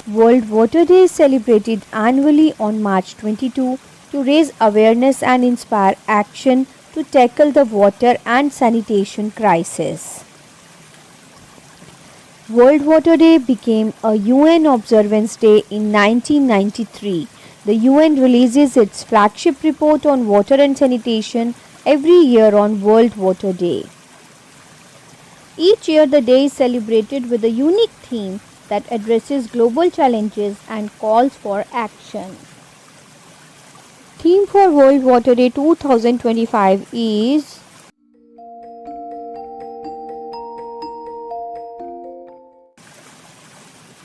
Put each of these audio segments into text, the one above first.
World Water Day is celebrated annually on March 22 to raise awareness and inspire action to tackle the water and sanitation crisis. World Water Day became a UN Observance Day in 1993. The UN releases its flagship report on water and sanitation every year on World Water Day. Each year the day is celebrated with a unique theme that addresses global challenges and calls for action. Theme for World Water Day 2025 is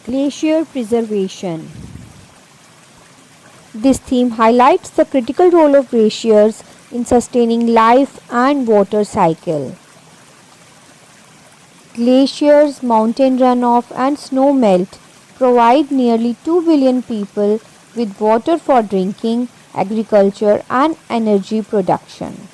Glacier Preservation. This theme highlights the critical role of glaciers in sustaining life and water cycle. Glaciers, mountain runoff and snow melt provide nearly 2 billion people with water for drinking, agriculture and energy production.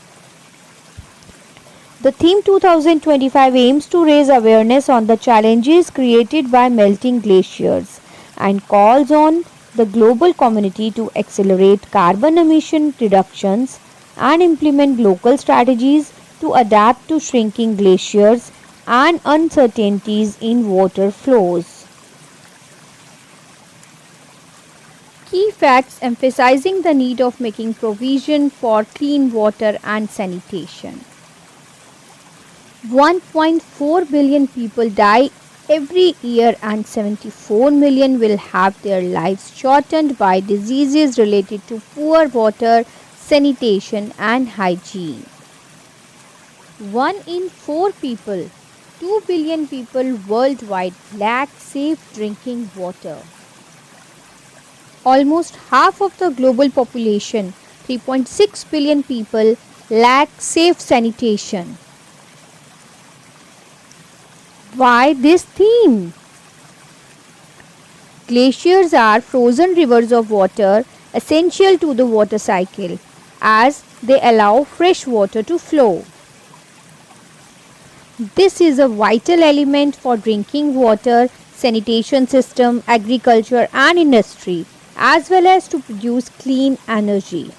The theme 2025 aims to raise awareness on the challenges created by melting glaciers and calls on the global community to accelerate carbon emission reductions and implement local strategies to adapt to shrinking glaciers and uncertainties in water flows. Key facts emphasizing the need of making provision for clean water and sanitation. 1.4 billion people die every year and 74 million will have their lives shortened by diseases related to poor water, sanitation and hygiene. 1 in 4 people, 2 billion people worldwide lack safe drinking water. Almost half of the global population, 3.6 billion people, lack safe sanitation. Why this theme? Glaciers are frozen rivers of water essential to the water cycle as they allow fresh water to flow. This is a vital element for drinking water, sanitation system, agriculture and industry, as well as to produce clean energy.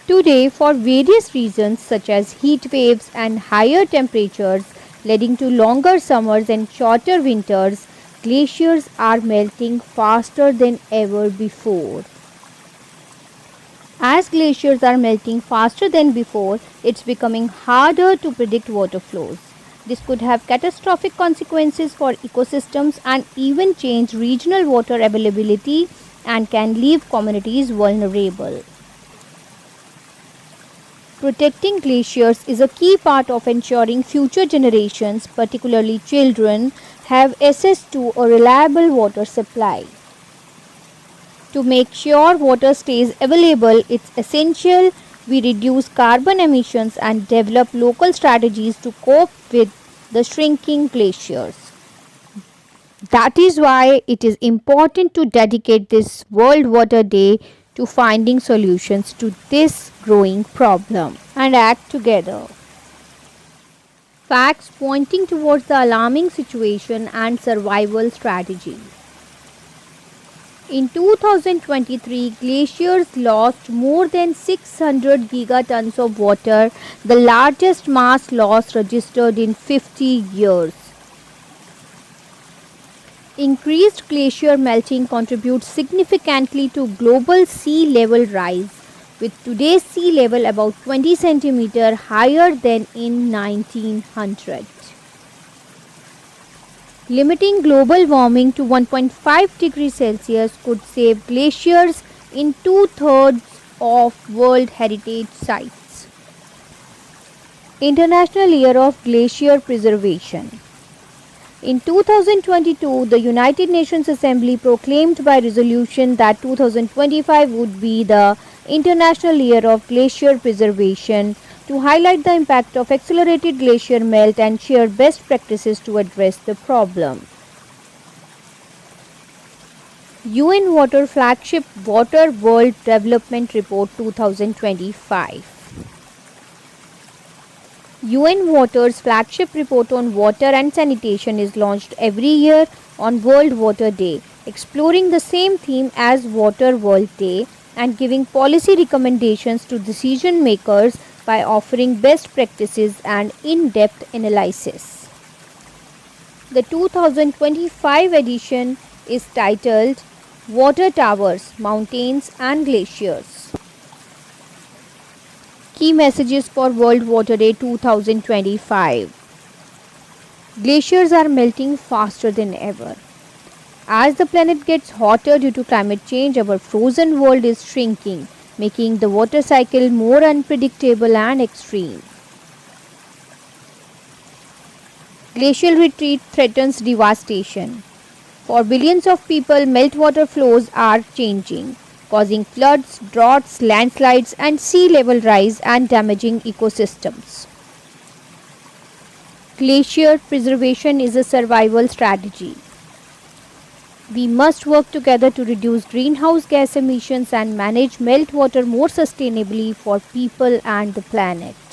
Today, for various reasons such as heat waves and higher temperatures leading to longer summers and shorter winters, glaciers are melting faster than ever before. As glaciers are melting faster than before, it's becoming harder to predict water flows. This could have catastrophic consequences for ecosystems and even change regional water availability and can leave communities vulnerable. Protecting glaciers is a key part of ensuring future generations, particularly children, have access to a reliable water supply. To make sure water stays available, it's essential we reduce carbon emissions and develop local strategies to cope with the shrinking glaciers. That is why it is important to dedicate this World Water Day to finding solutions to this growing problem and act together. Facts pointing towards the alarming situation and survival strategy. In 2023, glaciers lost more than 600 gigatons of water, the largest mass loss registered in 50 years. Increased glacier melting contributes significantly to global sea level rise, with today's sea level about 20 centimeters higher than in 1900. Limiting global warming to 1.5 degrees Celsius could save glaciers in 2/3 of World Heritage Sites. International Year of Glacier Preservation. In 2022, the United Nations Assembly proclaimed by resolution that 2025 would be the International Year of Glacier Preservation to highlight the impact of accelerated glacier melt and share best practices to address the problem. UN Water Flagship Water World Development Report 2025. UN Water's flagship report on water and sanitation is launched every year on World Water Day, exploring the same theme as Water World Day and giving policy recommendations to decision makers by offering best practices and in-depth analysis. The 2025 edition is titled Water Towers, Mountains and Glaciers. Key messages for World Water Day 2025. Glaciers are melting faster than ever. As the planet gets hotter due to climate change, our frozen world is shrinking, making the water cycle more unpredictable and extreme. Glacial retreat threatens devastation. For billions of people, meltwater flows are changing, causing floods, droughts, landslides, and sea level rise and damaging ecosystems. Glacier preservation is a survival strategy. We must work together to reduce greenhouse gas emissions and manage meltwater more sustainably for people and the planet.